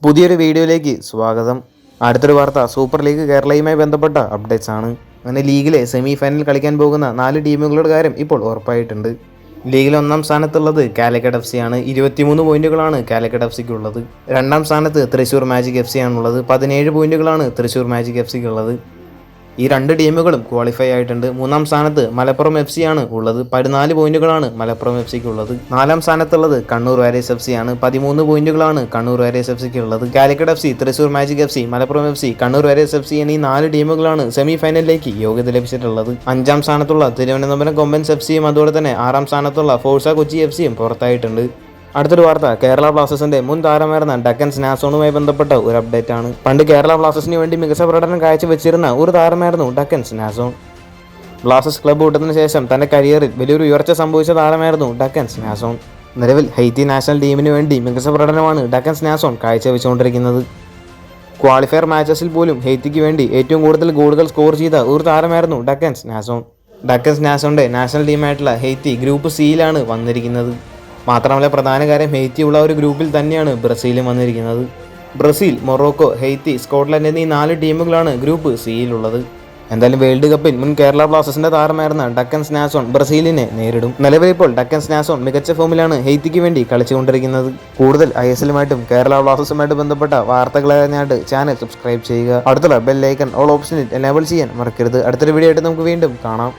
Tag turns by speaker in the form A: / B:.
A: പുതിയൊരു വീഡിയോയിലേക്ക് സ്വാഗതം. അടുത്തൊരു വാർത്ത സൂപ്പർ ലീഗ് കേരളയുമായി ബന്ധപ്പെട്ട അപ്ഡേറ്റ്സ് ആണ്. അങ്ങനെ ലീഗിലെ സെമി ഫൈനൽ കളിക്കാൻ പോകുന്ന 4 ടീമുകളുടെ കാര്യം ഇപ്പോൾ ഉറപ്പായിട്ടുണ്ട്. ലീഗിൽ 1-ാം സ്ഥാനത്തുള്ളത് കാലിക്കറ്റ് FC ആണ്. 23 പോയിന്റുകളാണ് കാലിക്കറ്റ് FCക്ക് ഉള്ളത്. 2-ാം സ്ഥാനത്ത് തൃശ്ശൂർ മാജിക് FC ആണുള്ളത്. 17 പോയിന്റുകളാണ് തൃശ്ശൂർ മാജിക് FCക്ക് ഉള്ളത്. ഈ 2 ടീമുകളും ക്വാളിഫൈ ആയിട്ടുണ്ട്. 3-ാം സ്ഥാനത്ത് മലപ്പുറം FC ആണ് ഉള്ളത്. 14 പോയിന്റുകളാണ് മലപ്പുറം FCക്ക് ഉള്ളത്. 4-ാം സ്ഥാനത്തുള്ളത് കണ്ണൂർ വാരിയേഴ്സ് FC ആണ്. 13 പോയിന്റുകളാണ് കണ്ണൂർ വാരിയേഴ്സ് FCക്ക് ഉള്ളത്. Calicut FC, Thrissur magic FC, Malappuram FC, Kannur warriors FC എന്നീ 4 ടീമുകളാണ് സെമി ഫൈനലിലേക്ക് യോഗ്യത ലഭിച്ചിട്ടുള്ളത്. 5-ാം സ്ഥാനത്തുള്ള തിരുവനന്തപുരം കൊമ്പൻസ് FCയും അതുപോലെ തന്നെ 6-ാം സ്ഥാനത്തുള്ള ഫോഴ്സ കൊച്ചി FCയും പുറത്തായിട്ടുണ്ട്. അടുത്തൊരു വാർത്ത കേരള ബ്ലാസ്റ്റേഴ്സിന്റെ മുൻ താരമായിരുന്ന ഡക്കൻ സ്നാസോണുമായി ബന്ധപ്പെട്ട ഒരു അപ്ഡേറ്റ് ആണ്. പണ്ട് കേരള ബ്ലാസ്റ്റേഴ്സിന് വേണ്ടി മികച്ച പ്രകടനം കാഴ്ചവെച്ചിരുന്ന ഒരു താരമായിരുന്നു ഡക്കൻ സ്നാസോൺ. ബ്ലാസ്റ്റേഴ്സ് ക്ലബ്ബ് വിട്ടതിനു ശേഷം തന്റെ കരിയറിൽ വലിയൊരു ഉയർച്ച സംഭവിച്ച താരമായിരുന്നു ഡക്കൻ സ്നാസോൺ. നിലവിൽ ഹെയ്ത്തി നാഷണൽ ടീമിന് വേണ്ടി മികച്ച പ്രകടനമാണ് ഡക്കൻ സ്നാസോൺ കാഴ്ചവെച്ചുകൊണ്ടിരിക്കുന്നത്. ക്വാളിഫയർ മാച്ചസിൽ പോലും ഹെയ്ത്തിക്ക് വേണ്ടി ഏറ്റവും കൂടുതൽ ഗോളുകൾ സ്കോർ ചെയ്ത ഒരു താരമായിരുന്നു ഡക്കൻ സ്നാസോൺ. ഡക്കൻ സ്നാസോണിന്റെ നാഷണൽ ടീമായിട്ടുള്ള ഹെയ്ത്തി ഗ്രൂപ്പ് സിയിലാണ് വന്നിരിക്കുന്നത്. മാത്രമല്ല പ്രധാന കാര്യം ഹെയ്ത്തിയുള്ള ഒരു ഗ്രൂപ്പിൽ തന്നെയാണ് ബ്രസീലും വന്നിരിക്കുന്നത്. ബ്രസീൽ, മൊറോക്കോ, ഹെയ്ത്തി, സ്കോട്ട്ലൻഡ് എന്നീ 4 ടീമുകളാണ് ഗ്രൂപ്പ് സിയിലുള്ളത്. എന്തായാലും വേൾഡ് കപ്പിൽ മുൻ കേരള ബ്ലാസ്റ്റേഴ്സിന്റെ താരമായിരുന്ന ഡക്കൻ സ്നാസോൺ ബ്രസീലിനെ നേരിടും. നിലവിൽ ഇപ്പോൾ ഡക്കൻ സ്നാസോൺ മികച്ച ഫോമിലാണ് ഹെയ്ത്തിക്ക് വേണ്ടി കളിച്ചുകൊണ്ടിരിക്കുന്നത്. കൂടുതൽ ISLുമായിട്ടും കേരള ബ്ലാസ്റ്റേഴ്സുമായിട്ട് ബന്ധപ്പെട്ട വാർത്തകൾ അറിഞ്ഞായിട്ട് ചാനൽ സബ്സ്ക്രൈബ് ചെയ്യുക. അടുത്തുള്ള ബെൽ ഐക്കൺ ഓൾ ഓപ്ഷനിൽ എനേബിൾ ചെയ്യാൻ മറക്കരുത്. അടുത്തൊരു വീഡിയോ ആയിട്ട് നമുക്ക് വീണ്ടും കാണാം.